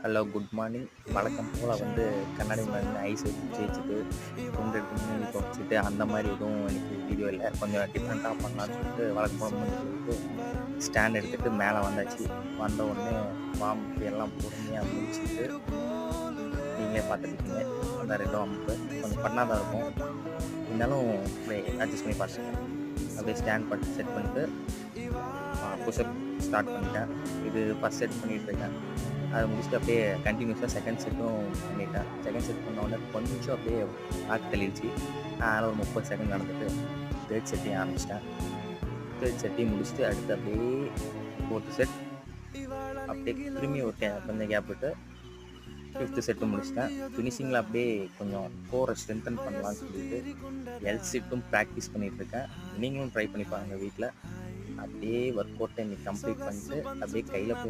Hello, good morning. வழக்கம் போல் கண்ணாடி முன்னாடி ஐஸ் வச்சு தேய்ச்சிட்டு துண்டு எடுத்து மூஞ்சி துடைச்சிட்டு அந்த மாதிரி எதுவும் எனக்கு வீடியோ இல்லை. கொஞ்சம் டிஃப்ரெண்ட்டாக பண்ணலான்னு சொல்லிட்டு வழக்கம் போல் மூஞ்சி கழுவிட்டு ஸ்டாண்ட் எடுத்துகிட்டு மேலே வந்தாச்சு. வந்த உடனே வாம்பு எல்லாம் பொறுமையாக முடிச்சுட்டு நீங்களே பார்த்துருக்கீங்க. அந்த ரெண்டும் அம்பு கொஞ்சம் பண்ணால் தான் இருக்கும். இருந்தாலும் அட்ஜஸ்ட் பண்ணி பார்த்துருக்கேன். அப்படியே ஸ்டாண்ட் பண்ணி செட் பண்ணிட்டு புஷ்அப் ஸ்டார்ட் பண்ணிட்டேன். இது ஃபஸ்ட் செட் பண்ணிகிட்டு இருக்கேன். அதை முடிச்சுட்டு அப்படியே கண்டினியூஸாக செகண்ட் செட்டும் பண்ணிட்டேன். செகண்ட் செட் பண்ண உடனே கொஞ்சம் அப்படியே ஆக்கு தள்ளிடுச்சு. அதனால் ஒரு 30 செகண்ட் நடந்துட்டு தேர்ட் செட்டையும் ஆரம்பிச்சிட்டேன். தேர்ட் செட்டையும் முடிச்சுட்டு அடுத்து அப்படியே ஃபோர்த்து செட் அப்படியே திரும்பி ஒரு கொஞ்சம் கேப் விட்டு ஃபிஃப்த்து செட்டும் முடிச்சிட்டேன். ஃபினிஷிங்கில் அப்படியே கொஞ்சம் கோரை ஸ்ட்ரென்தன் பண்ணலான்னு சொல்லிட்டு எல் செட்டும் ப்ராக்டிஸ் பண்ணிகிட்ருக்கேன். நீங்களும் ட்ரை பண்ணி பாருங்கள் வீட்டில். அப்படியே ஒர்க் அவுட்டை இன்னைக்கு கம்ப்ளீட் பண்ணிட்டு அப்படியே கையில் போய்